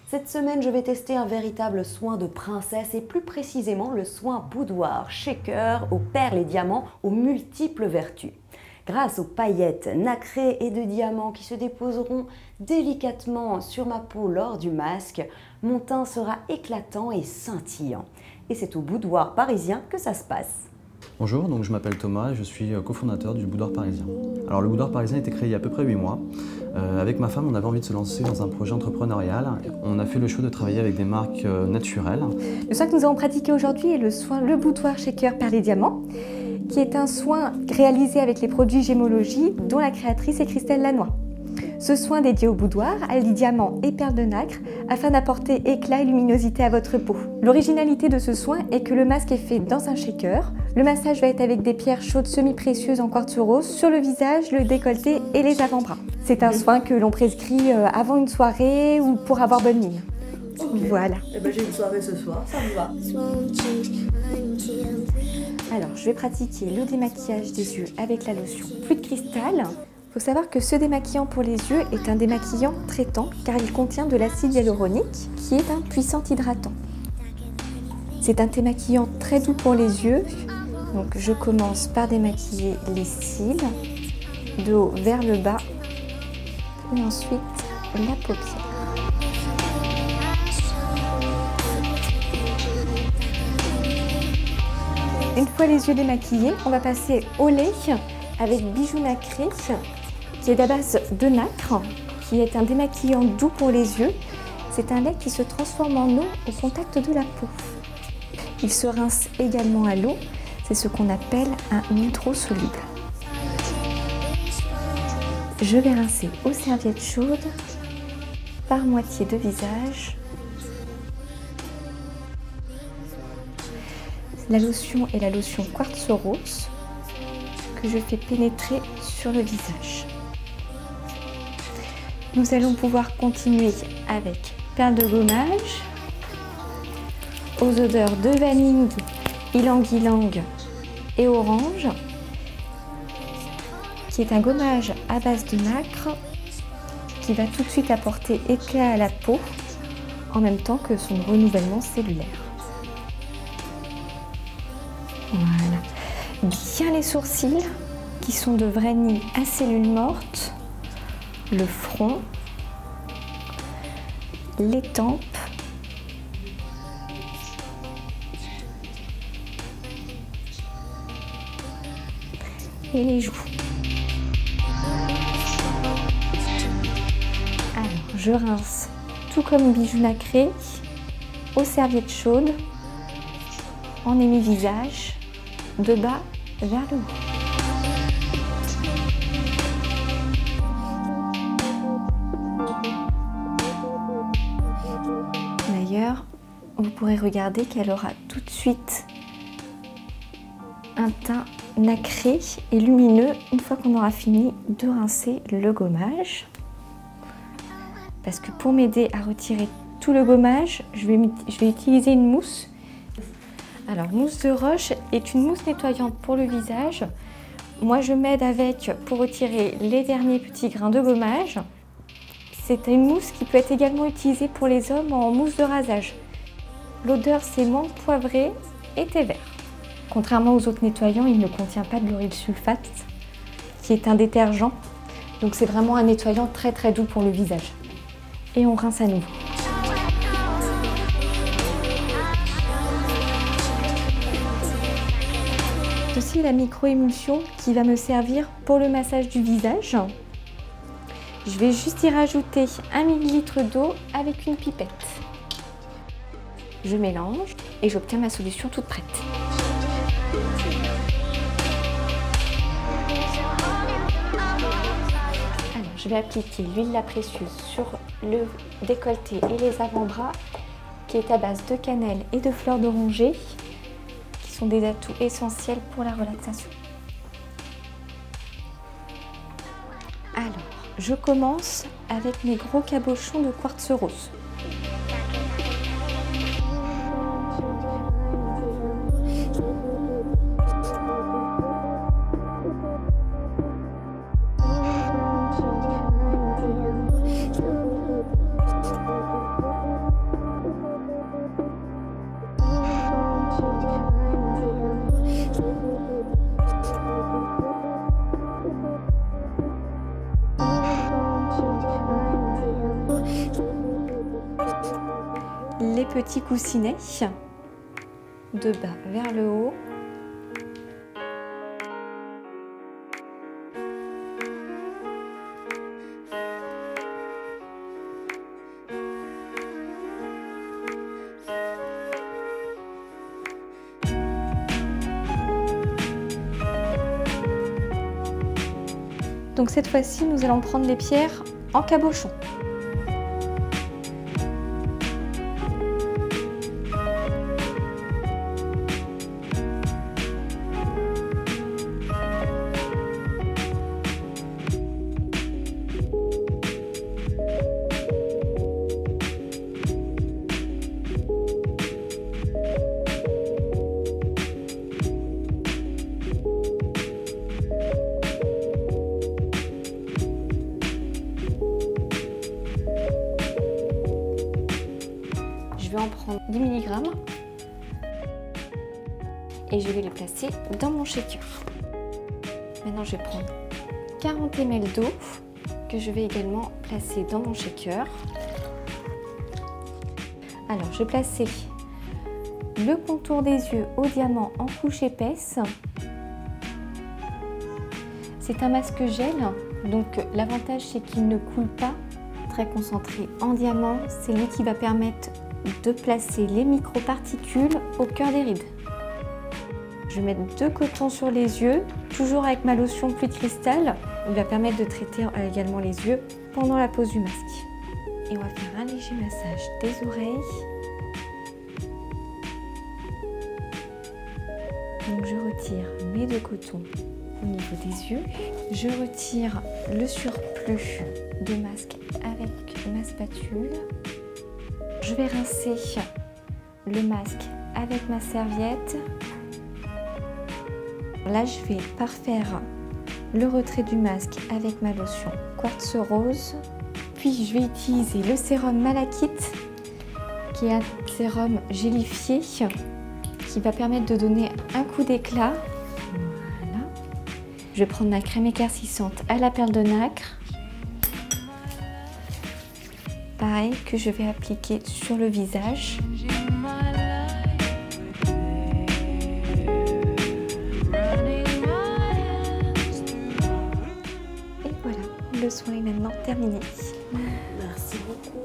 Cette semaine, je vais tester un véritable soin de princesse et plus précisément le soin boudoir shaker aux perles et diamants aux multiples vertus. Grâce aux paillettes nacrées et de diamants qui se déposeront délicatement sur ma peau lors du masque, mon teint sera éclatant et scintillant. Et c'est au boudoir parisien que ça se passe. Bonjour, donc je m'appelle Thomas et je suis cofondateur du Boudoir Parisien. Alors le Boudoir Parisien a été créé il y a à peu près 8 mois. Avec ma femme, on avait envie de se lancer dans un projet entrepreneurial. On a fait le choix de travailler avec des marques naturelles. Le soin que nous allons pratiquer aujourd'hui est le soin Le Boudoir Shaker Perles et Diamants, qui est un soin réalisé avec les produits Gémologie, dont la créatrice est Christelle Lannoy. Ce soin dédié au boudoir allie diamants et perles de nacre afin d'apporter éclat et luminosité à votre peau. L'originalité de ce soin est que le masque est fait dans un shaker. Le massage va être avec des pierres chaudes semi-précieuses en quartz rose sur le visage, le décolleté et les avant-bras. C'est un soin que l'on prescrit avant une soirée ou pour avoir bonne mine. Okay. Voilà. Eh ben, j'ai une soirée ce soir, ça me va. Alors, je vais pratiquer le démaquillage des yeux avec la lotion Fluide Cristal. Il faut savoir que ce démaquillant pour les yeux est un démaquillant traitant car il contient de l'acide hyaluronique qui est un puissant hydratant. C'est un démaquillant très doux pour les yeux. Donc je commence par démaquiller les cils, de haut vers le bas et ensuite la paupière. Une fois les yeux démaquillés, on va passer au lait avec Bijou Nacré, qui est à base de nacre, qui est un démaquillant doux pour les yeux. C'est un lait qui se transforme en eau au contact de la peau. Il se rince également à l'eau, c'est ce qu'on appelle un hydrosoluble. Je vais rincer aux serviettes chaudes par moitié de visage. La lotion est la lotion quartz rose que je fais pénétrer sur le visage. Nous allons pouvoir continuer avec perles de gommage aux odeurs de vanille, ylang-ylang et orange, qui est un gommage à base de nacre qui va tout de suite apporter éclat à la peau en même temps que son renouvellement cellulaire. Voilà. Bien les sourcils qui sont de vraie nid à cellules mortes, le front, les tempes, et les joues. Alors, je rince tout comme Bijou Nacré aux serviettes chaudes en émi-visage de bas vers le haut. D'ailleurs, vous pourrez regarder qu'elle aura tout de suite un teint nacré et lumineux une fois qu'on aura fini de rincer le gommage. Parce que pour m'aider à retirer tout le gommage, je vais utiliser une mousse. Alors, mousse de roche est une mousse nettoyante pour le visage. Moi, je m'aide avec pour retirer les derniers petits grains de gommage. C'est une mousse qui peut être également utilisée pour les hommes en mousse de rasage. L'odeur, c'est menthe poivrée et thé vert. Contrairement aux autres nettoyants, il ne contient pas de lauryl sulfate, qui est un détergent. Donc, c'est vraiment un nettoyant très très doux pour le visage. Et on rince à nouveau. Aussi la micro-émulsion qui va me servir pour le massage du visage. Je vais juste y rajouter 1 ml d'eau avec une pipette. Je mélange et j'obtiens ma solution toute prête. Alors, je vais appliquer l'huile La Précieuse sur le décolleté et les avant-bras qui est à base de cannelle et de fleurs d'oranger, sont des atouts essentiels pour la relaxation. Alors, je commence avec mes gros cabochons de quartz rose. les petits coussinets de bas vers le haut. Donc cette fois-ci, nous allons prendre les pierres en cabochon. Je vais en prendre 10 mg et je vais les placer dans mon shaker. Maintenant, je vais prendre 40 ml d'eau que je vais également placer dans mon shaker. Alors, je vais placer le contour des yeux au diamant en couche épaisse. C'est un masque gel, donc l'avantage c'est qu'il ne coule pas, très concentré en diamant. C'est lui qui va permettre de placer les microparticules au cœur des rides. Je vais mettre 2 cotons sur les yeux, toujours avec ma lotion pluie de cristal. Il va permettre de traiter également les yeux pendant la pose du masque. Et on va faire un léger massage des oreilles. Donc je retire mes 2 cotons au niveau des yeux. Je retire le surplus de masque avec ma spatule. Je vais rincer le masque avec ma serviette. Là, je vais parfaire le retrait du masque avec ma lotion quartz rose. Puis, je vais utiliser le sérum Malachite, qui est un sérum gélifié qui va permettre de donner un coup d'éclat. Voilà. Je vais prendre ma crème éclaircissante à la perle de nacre. Pareil, que je vais appliquer sur le visage. Et voilà, le soin est maintenant terminé. Merci beaucoup.